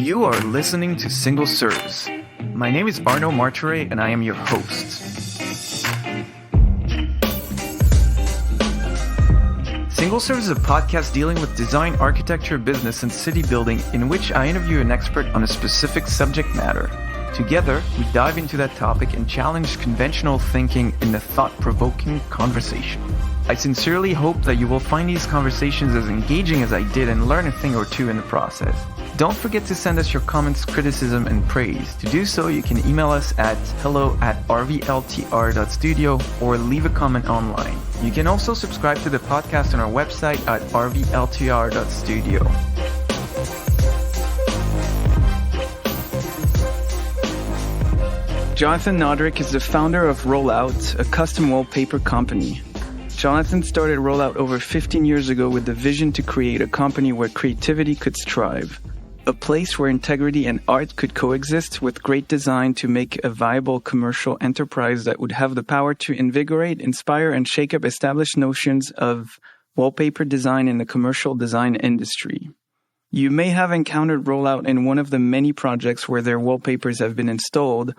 You are listening to Single Serves. My name is Arno Martire and I am your host. Single Serves is a podcast dealing with design, architecture, business, and city building in which I interview an expert on a specific subject matter. Together, we dive into that topic and challenge conventional thinking in a thought-provoking conversation. I sincerely hope that you will find these conversations as engaging as I did and learn a thing or two in the process. Don't forget to send us your comments, criticism, and praise. To do so, you can email us at hello@rvltr.studio or leave a comment online. You can also subscribe to the podcast on our website at rvltr.studio. Jonathan Nodrick is the founder of Rollout, a custom wallpaper company. Jonathan started Rollout over 15 years ago with the vision to create a company where creativity could strive, a place where integrity and art could coexist with great design to make a viable commercial enterprise that would have the power to invigorate, inspire, and shake up established notions of wallpaper design in the commercial design industry. You may have encountered Rollout in one of the many projects where their wallpapers have been installed,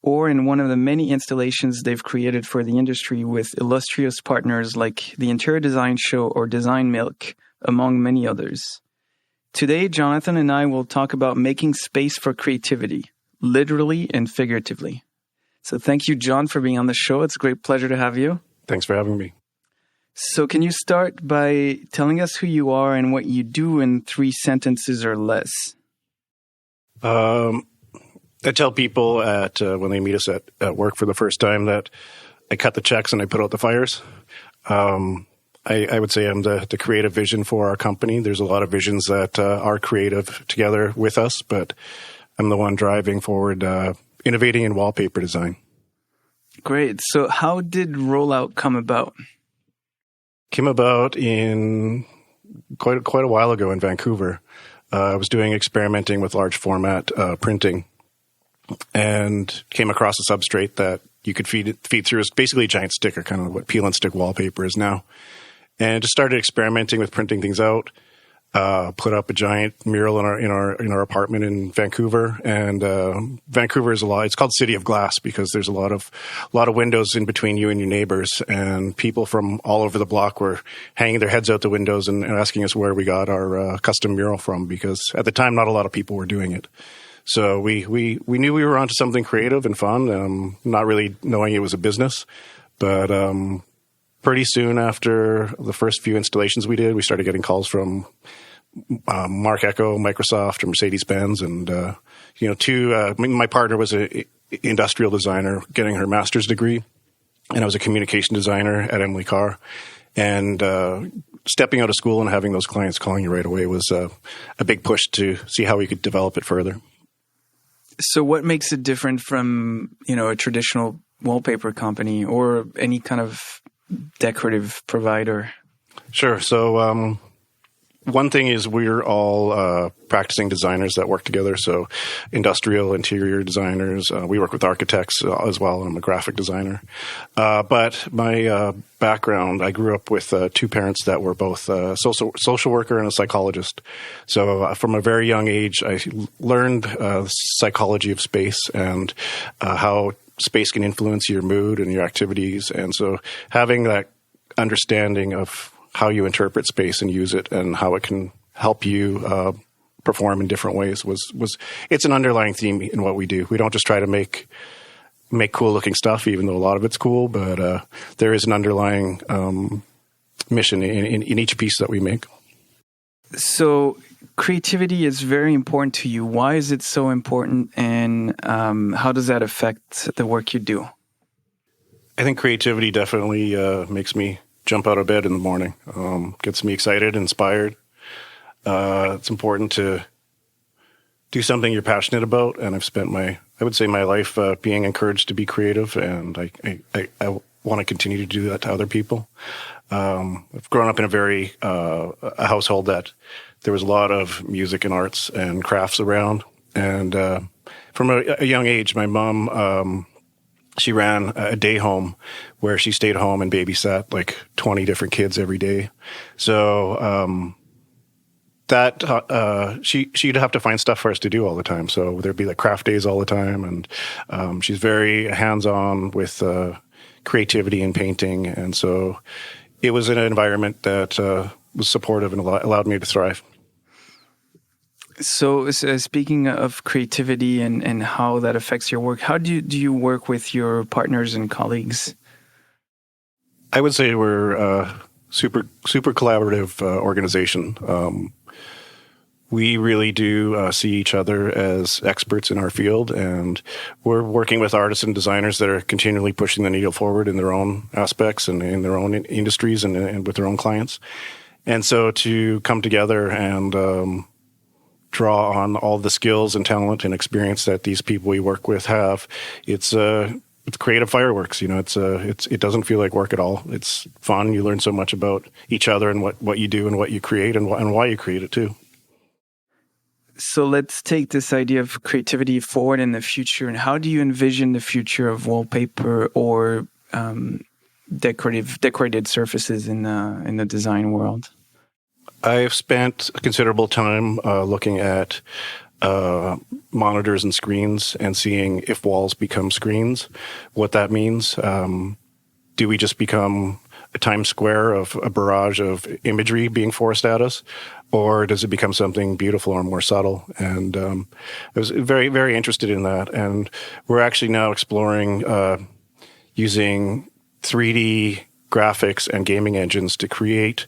or in one of the many installations they've created for the industry with illustrious partners like the Interior Design Show or Design Milk, among many others. Today, Jonathan and I will talk about making space for creativity, literally and figuratively. So thank you, John, for being on the show. It's a great pleasure to have you. Thanks for having me. So can you start by telling us who you are and what you do in 3 sentences or less? I tell people when they meet us at work for the first time that I cut the checks and I put out the fires. I would say I'm the creative vision for our company. There's a lot of visions that are creative together with us, but I'm the one driving forward, innovating in wallpaper design. Great. So how did Rollout come about? Came about in quite a while ago in Vancouver. I was doing experimenting with large format printing and came across a substrate that you could feed through. It's basically a giant sticker, kind of what peel and stick wallpaper is now. And just started experimenting with printing things out. Put up a giant mural in our apartment in Vancouver, and Vancouver is it's called City of Glass because there's a lot of windows in between you and your neighbors, and people from all over the block were hanging their heads out the windows and asking us where we got our custom mural from, because at the time not a lot of people were doing it. So we knew we were onto something creative and fun, not really knowing it was a business, but pretty soon after the first few installations we did, we started getting calls from Mark Echo, Microsoft, or Mercedes-Benz, and my partner was an industrial designer, getting her master's degree, and I was a communication designer at Emily Carr. And stepping out of school and having those clients calling you right away was a big push to see how we could develop it further. So what makes it different from, a traditional wallpaper company or any kind of decorative provider? Sure. So one thing is we're all practicing designers that work together. So industrial interior designers. We work with architects as well, and I'm a graphic designer. But my background, I grew up with 2 parents that were both a social worker and a psychologist. So from a very young age, I learned psychology of space and how space can influence your mood and your activities. And so having that understanding of how you interpret space and use it and how it can help you perform in different ways it's an underlying theme in what we do. We don't just try to make cool looking stuff, even though a lot of it's cool, but there is an underlying mission in each piece that we make. So creativity is very important to you. Why is it so important, and how does that affect the work you do? I think creativity definitely makes me jump out of bed in the morning, gets me excited, inspired. It's important to do something you're passionate about, and I've spent my life being encouraged to be creative, and I want to continue to do that to other people. I've grown up in a household that there was a lot of music and arts and crafts around, and from a young age, my mom she ran a day home where she stayed home and babysat like 20 different kids every day. So that she'd have to find stuff for us to do all the time. So there'd be like craft days all the time, and she's very hands-on with creativity and painting, and so it was in an environment that was supportive and allowed me to thrive. So speaking of creativity and how that affects your work, how do you work with your partners and colleagues? I would say we're a super collaborative organization. We really do see each other as experts in our field, and we're working with artists and designers that are continually pushing the needle forward in their own aspects and in their own industries and with their own clients. And so to come together and draw on all the skills and talent and experience that these people we work with have, it's creative fireworks. It doesn't feel like work at all. It's fun. You learn so much about each other and what you do and what you create and why you create it too. So let's take this idea of creativity forward in the future. And how do you envision the future of wallpaper or decorated surfaces in the design world? I've spent considerable time looking at monitors and screens and seeing if walls become screens, what that means. Do we just become a Times Square of a barrage of imagery being forced at us, or does it become something beautiful or more subtle? And I was very, very interested in that. And we're actually now exploring using 3D graphics and gaming engines to create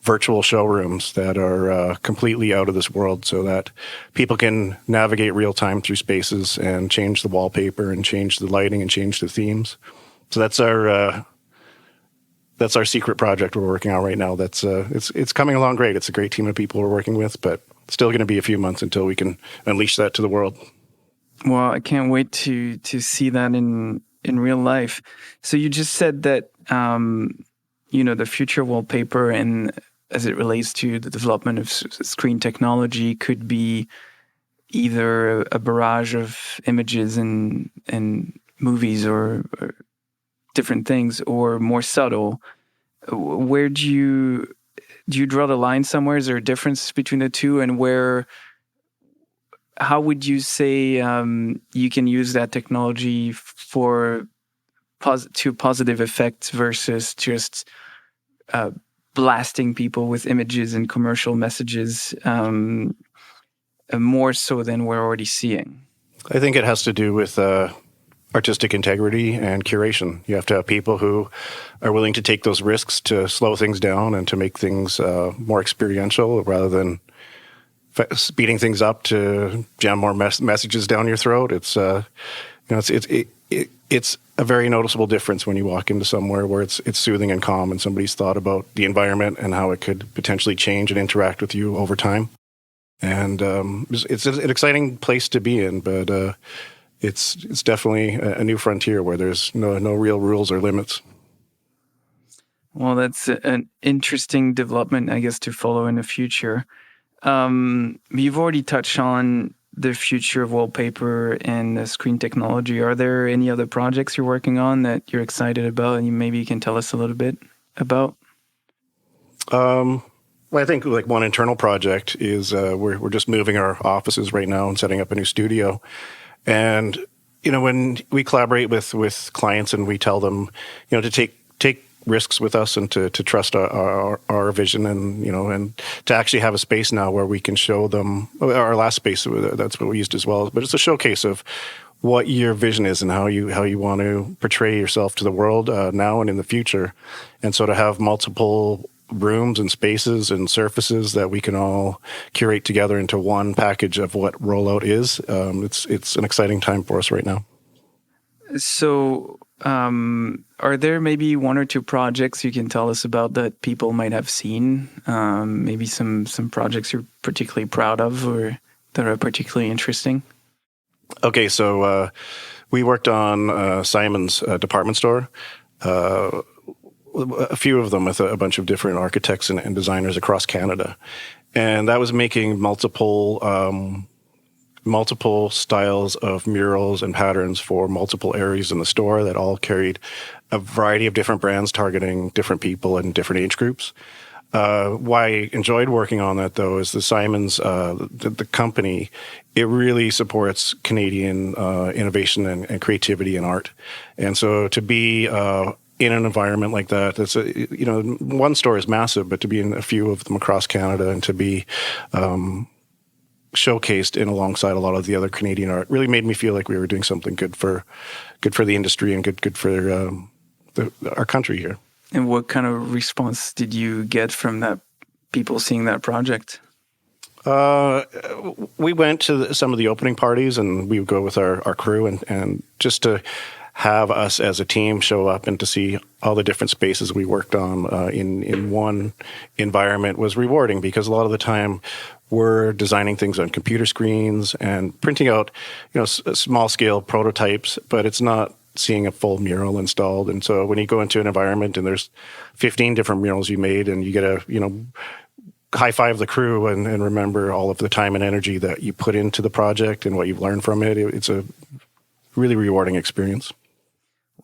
virtual showrooms that are completely out of this world, so that people can navigate real time through spaces and change the wallpaper and change the lighting and change the themes. So that's our secret project we're working on right now. That's it's coming along great. It's a great team of people we're working with, but still going to be a few months until we can unleash that to the world. Well, I can't wait to see that in real life. So you just said that the future wallpaper and as it relates to the development of screen technology could be either a barrage of images and movies or different things, or more subtle. Where do you draw the line somewhere? Is there a difference between the two, and how would you say you can use that technology for positive effects versus just blasting people with images and commercial messages, more so than we're already seeing? I think it has to do with artistic integrity and curation. You have to have people who are willing to take those risks to slow things down and to make things more experiential rather than speeding things up to jam more messages down your throat. It's it's a very noticeable difference when you walk into somewhere where it's soothing and calm, and somebody's thought about the environment and how it could potentially change and interact with you over time. And it's an exciting place to be in, but it's definitely a new frontier where there's no real rules or limits. Well, that's an interesting development, I guess, to follow in the future. You've already touched on the future of wallpaper and screen technology. Are there any other projects you're working on that you're excited about, and maybe you can tell us a little bit about? Well, I think like one internal project is we're just moving our offices right now and setting up a new studio. And when we collaborate with clients and we tell them to take risks with us and to trust our vision and to actually have a space now where we can show them our last space, that's what we used as well, but it's a showcase of what your vision is and how you want to portray yourself to the world now and in the future. And so to have multiple rooms and spaces and surfaces that we can all curate together into one package of what Rollout is, it's an exciting time for us right now. So are there maybe one or two projects you can tell us about that people might have seen? Maybe some projects you're particularly proud of or that are particularly interesting? Okay, so we worked on Simon's department store, a few of them with a bunch of different architects and designers across Canada. And that was making multiple styles of murals and patterns for multiple areas in the store that all carried a variety of different brands targeting different people and different age groups. why I enjoyed working on that, though, is the Simons, the company, it really supports Canadian innovation and creativity and art. And so to be in an environment like that, that's one store is massive, but to be in a few of them across Canada and to be showcased in alongside a lot of the other Canadian art really made me feel like we were doing something good for the industry and good for our country here. And what kind of response did you get from that, people seeing that project? We went to some of the opening parties, and we would go with our crew, and just to have us as a team show up and to see all the different spaces we worked on in one environment was rewarding, because a lot of the time we're designing things on computer screens and printing out, small scale prototypes, but it's not seeing a full mural installed. And so when you go into an environment and there's 15 different murals you made, and you get a, high five the crew and remember all of the time and energy that you put into the project and what you've learned from it, it's a really rewarding experience.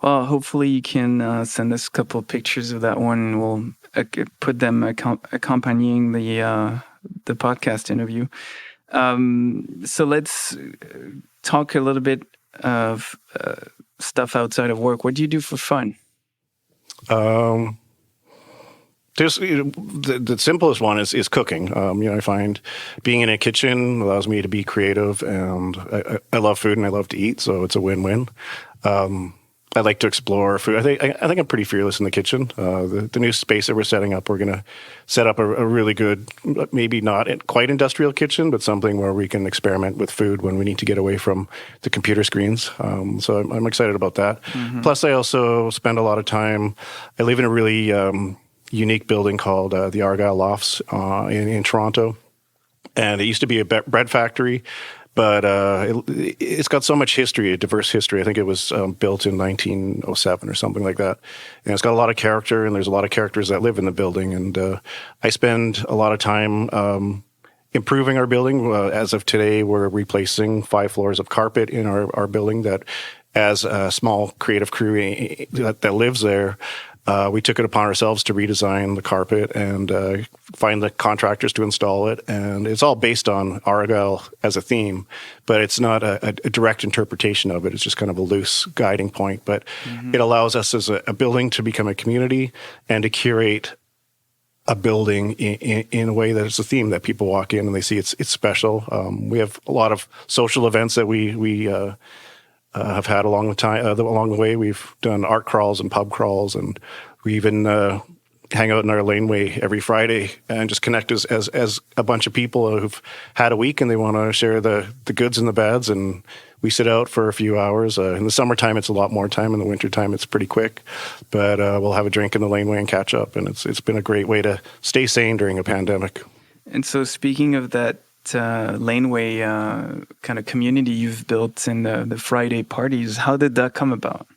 Well, hopefully you can send us a couple of pictures of that one, and we'll put them accompanying the podcast interview. So let's talk a little bit of stuff outside of work. What do you do for fun? There's the simplest one is cooking. I find being in a kitchen allows me to be creative, and I love food and I love to eat, so it's a win-win. I like to explore food. I think I'm pretty fearless in the kitchen. The new space that we're setting up, we're going to set up a really good, maybe not quite industrial kitchen, but something where we can experiment with food when we need to get away from the computer screens. So I'm excited about that. Mm-hmm. Plus, I also spend a lot of time. I live in a really unique building called the Argyle Lofts in Toronto, and it used to be a bread factory. But it's got so much history, a diverse history. I think it was built in 1907 or something like that. And it's got a lot of character, and there's a lot of characters that live in the building. And I spend a lot of time improving our building. As of today, we're replacing 5 floors of carpet in our building that, as a small creative crew that lives there, we took it upon ourselves to redesign the carpet and find the contractors to install it. And it's all based on Argyle as a theme, but it's not a direct interpretation of it. It's just kind of a loose guiding point. But it allows us as a building to become a community and to curate a building in a way that it's a theme that people walk in and they see it's special. We have a lot of social events that we have had along the way. We've done art crawls and pub crawls, and we even hang out in our laneway every Friday and just connect as a bunch of people who've had a week and they want to share the goods and the bads. And we sit out for a few hours. In the summertime, it's a lot more time. In the wintertime, it's pretty quick. But we'll have a drink in the laneway and catch up. And it's been a great way to stay sane during a pandemic. And so speaking of that, laneway kind of community you've built in the Friday parties, how did that come about?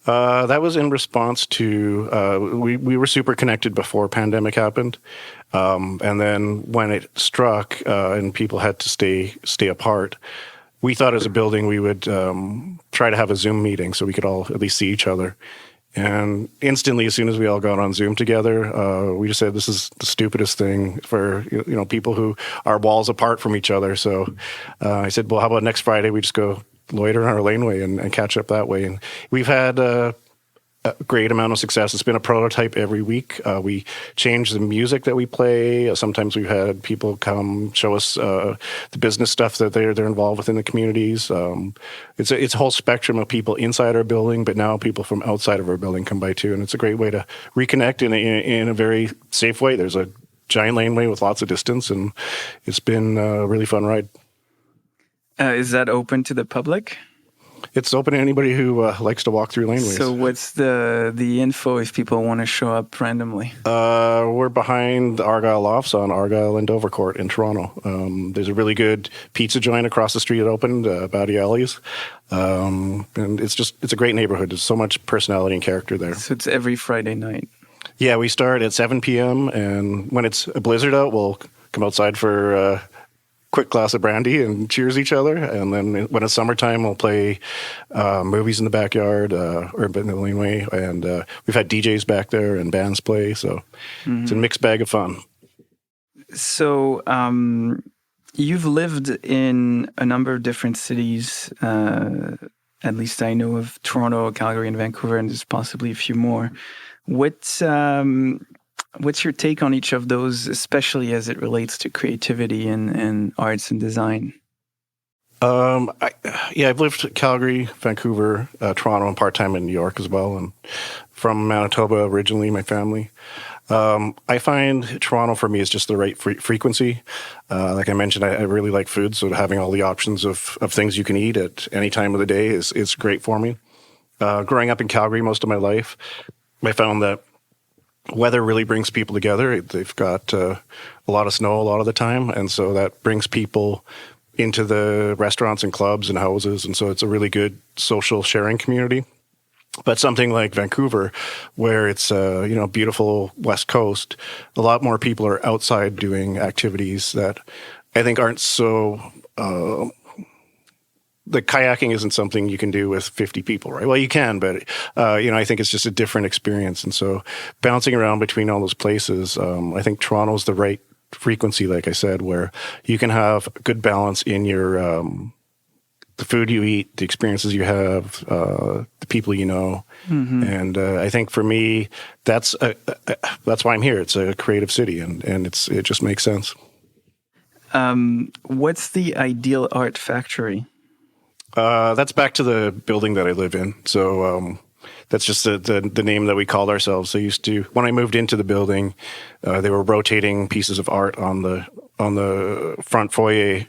That was in response to we were super connected before pandemic happened, and then when it struck and people had to stay apart, we thought as a building we would try to have a Zoom meeting so we could all at least see each other. And instantly, as soon as we all got on Zoom together, we just said, this is the stupidest thing for people who are walls apart from each other. So I said, well, how about next Friday we just go loiter in our laneway and catch up that way. And we've had a great amount of success. It's been a prototype every week. We change the music that we play. Sometimes we've had people come show us the business stuff that they're involved with in the communities. It's a whole spectrum of people inside our building, but now people from outside of our building come by too. And it's a great way to reconnect in a very safe way. There's a giant laneway with lots of distance, and it's been a really fun ride. Is that open to the public? It's open to anybody who likes to walk through laneways. So what's the info if people want to show up randomly? We're behind the Argyle Lofts on Argyle and Dovercourt in Toronto. There's a really good pizza joint across the street that opened, Batty Alley's. And it's a great neighborhood. There's so much personality and character there. So it's every Friday night? Yeah, we start at 7 p.m. And when it's a blizzard out, we'll come outside for quick glass of brandy and cheers each other. And then when it's summertime, we'll play movies in the backyard or in the laneway. And we've had DJs back there and bands play. So it's a mixed bag of fun. So you've lived in a number of different cities. At least I know of Toronto, Calgary, and Vancouver, and there's possibly a few more. What's your take on each of those, especially as it relates to creativity and arts and design? I've lived in Calgary, Vancouver, Toronto, and part-time in New York as well. And from Manitoba originally, my family. I find Toronto for me is just the right frequency. Like I mentioned, I really like food, so having all the options of things you can eat at any time of the day is great for me. Growing up in Calgary most of my life, I found that weather really brings people together. They've got a lot of snow a lot of the time, and so that brings people into the restaurants and clubs and houses, and so it's a really good social sharing community. But something like Vancouver, where it's beautiful West Coast, a lot more people are outside doing activities that I think aren't so. The kayaking isn't something you can do with 50 people, right? Well, you can, but I think it's just a different experience. And so, bouncing around between all those places, I think Toronto's the right frequency, like I said, where you can have good balance in your the food you eat, the experiences you have, the people you know. Mm-hmm. And I think for me, that's why I'm here. It's a creative city, and it just makes sense. What's the ideal art factory? That's back to the building that I live in. So that's just the name that we called ourselves. So when I moved into the building, they were rotating pieces of art on the front foyer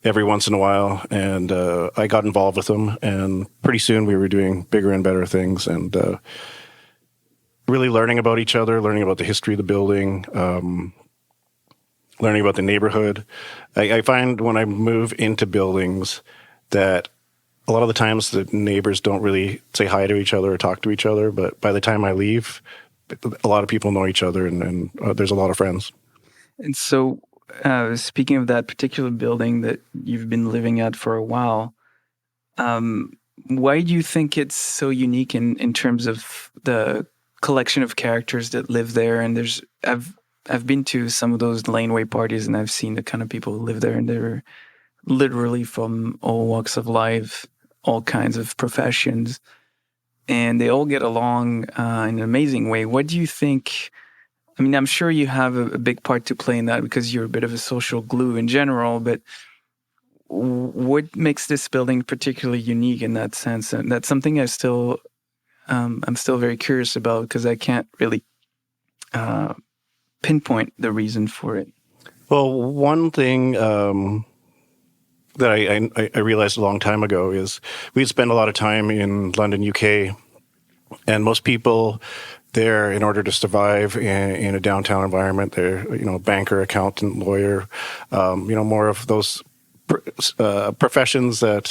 every once in a while, and I got involved with them, and pretty soon we were doing bigger and better things, and really learning about each other, learning about the history of the building, learning about the neighborhood. I find when I move into buildings that a lot of the times the neighbors don't really say hi to each other or talk to each other, but by the time I leave, a lot of people know each other, and there's a lot of friends. And so, speaking of that particular building that you've been living at for a while, why do you think it's so unique in terms of the collection of characters that live there? And I've been to some of those laneway parties, and I've seen the kind of people who live there, and they're literally from all walks of life, all kinds of professions, and they all get along in an amazing way. What do you think? I mean, I'm sure you have a big part to play in that because you're a bit of a social glue in general, but what makes this building particularly unique in that sense? And that's something I'm still very curious about, because I can't really pinpoint the reason for it. Well, one thing that I realized a long time ago is we'd spend a lot of time in London, UK, and most people there, in order to survive in a downtown environment, they're banker, accountant, lawyer, more of those professions that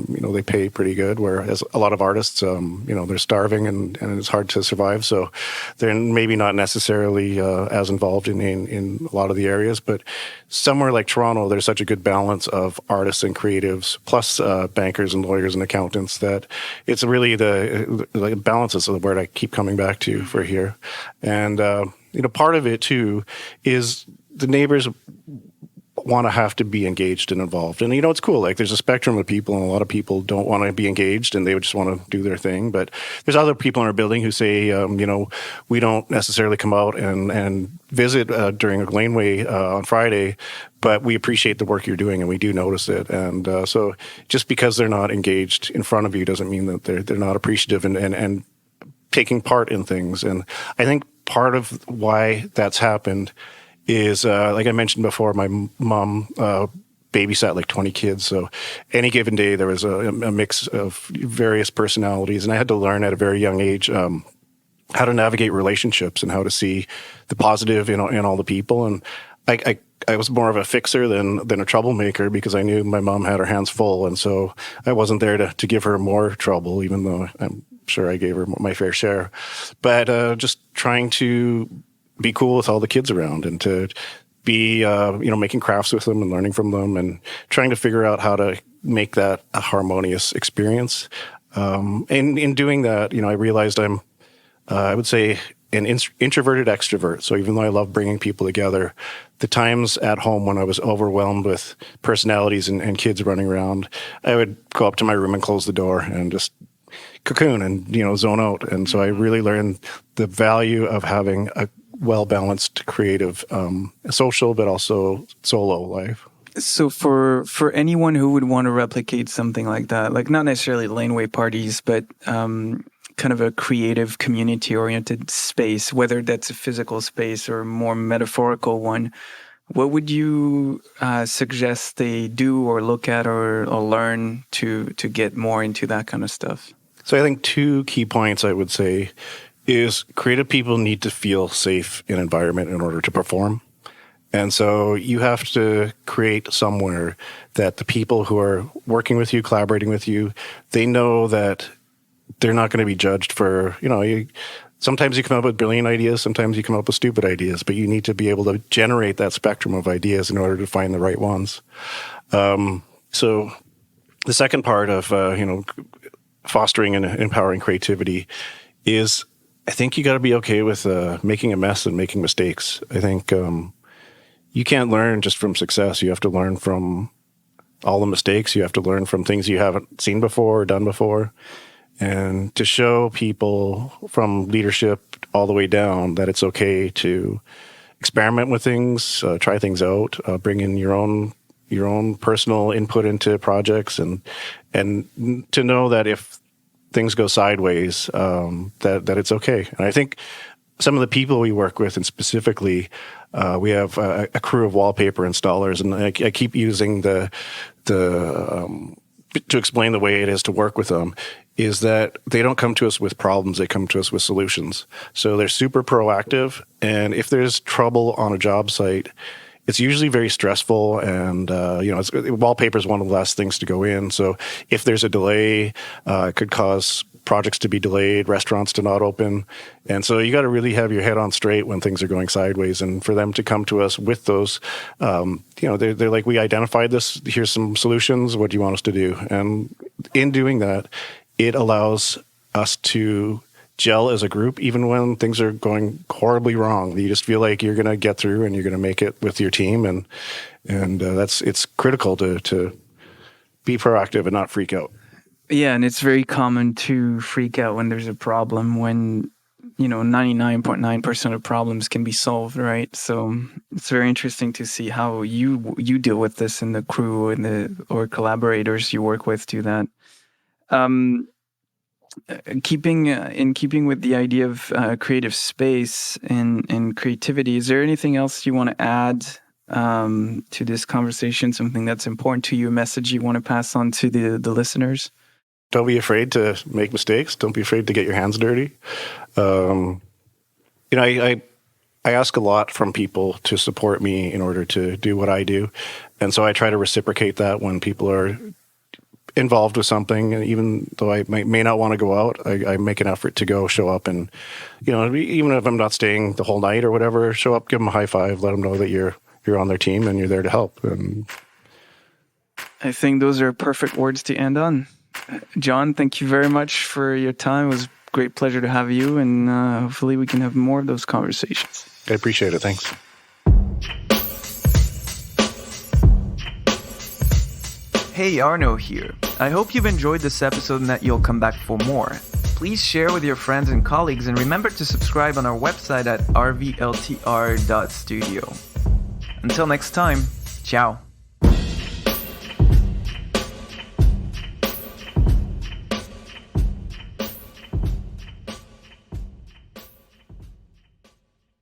they pay pretty good. Whereas a lot of artists, they're starving and it's hard to survive. So they're maybe not necessarily as involved in a lot of the areas. But somewhere like Toronto, there's such a good balance of artists and creatives, plus bankers and lawyers and accountants, that it's really the balance is the word I keep coming back to for here. And part of it too is the neighbors want to have to be engaged and involved. And, it's cool. Like, there's a spectrum of people, and a lot of people don't want to be engaged and they would just want to do their thing. But there's other people in our building who say, we don't necessarily come out and visit during a laneway on Friday, but we appreciate the work you're doing and we do notice it. And so just because they're not engaged in front of you doesn't mean that they're not appreciative and taking part in things. And I think part of why that's happened is, like I mentioned before, my mom babysat like 20 kids. So any given day, there was a mix of various personalities. And I had to learn at a very young age how to navigate relationships and how to see the positive in all the people. And I was more of a fixer than a troublemaker, because I knew my mom had her hands full. And so I wasn't there to give her more trouble, even though I'm sure I gave her my fair share. But just trying to be cool with all the kids around and to be, making crafts with them and learning from them and trying to figure out how to make that a harmonious experience. And in doing that, I realized I'm, I would say, an introverted extrovert. So even though I love bringing people together, the times at home when I was overwhelmed with personalities and kids running around, I would go up to my room and close the door and just cocoon and, zone out. And so I really learned the value of having a well-balanced, creative, social, but also solo life. So for anyone who would want to replicate something like that, like not necessarily laneway parties, but kind of a creative community-oriented space, whether that's a physical space or a more metaphorical one, what would you suggest they do or look at or learn to get more into that kind of stuff? So I think two key points I would say is creative people need to feel safe in an environment in order to perform. And so you have to create somewhere that the people who are working with you, collaborating with you, they know that they're not going to be judged for, sometimes you come up with brilliant ideas, sometimes you come up with stupid ideas, but you need to be able to generate that spectrum of ideas in order to find the right ones. So the second part of, fostering and empowering creativity is I think you got to be okay with making a mess and making mistakes. I think you can't learn just from success. You have to learn from all the mistakes. You have to learn from things you haven't seen before or done before. And to show people from leadership all the way down that it's okay to experiment with things, try things out, bring in your own personal input into projects, and to know that if things go sideways, that it's okay. And I think some of the people we work with, and specifically, we have a crew of wallpaper installers, and I keep using the to explain the way it is to work with them, is that they don't come to us with problems, they come to us with solutions. So they're super proactive, and if there's trouble on a job site, it's usually very stressful, and wallpaper is one of the last things to go in. So if there's a delay, it could cause projects to be delayed, restaurants to not open. And so you got to really have your head on straight when things are going sideways. And for them to come to us with those, they're like, we identified this, here's some solutions, what do you want us to do? And in doing that, it allows us to gel as a group, even when things are going horribly wrong. You just feel like you're going to get through and you're going to make it with your team. And it's critical to be proactive and not freak out. Yeah, and it's very common to freak out when there's a problem, when 99.9% of problems can be solved, right? So it's very interesting to see how you deal with this in the crew and or collaborators you work with do that. Keeping with the idea of creative space and creativity, is there anything else you want to add to this conversation? Something that's important to you, a message you want to pass on to the listeners? Don't be afraid to make mistakes. Don't be afraid to get your hands dirty. I ask a lot from people to support me in order to do what I do. And so I try to reciprocate that when people are involved with something. And even though I may not want to go out, I make an effort to go show up. And, even if I'm not staying the whole night or whatever, show up, give them a high five, let them know that you're on their team and you're there to help. And I think those are perfect words to end on. Jon, thank you very much for your time. It was a great pleasure to have you, and hopefully we can have more of those conversations. I appreciate it. Thanks. Hey, Arno here. I hope you've enjoyed this episode and that you'll come back for more. Please share with your friends and colleagues, and remember to subscribe on our website at rvltr.studio. Until next time, ciao.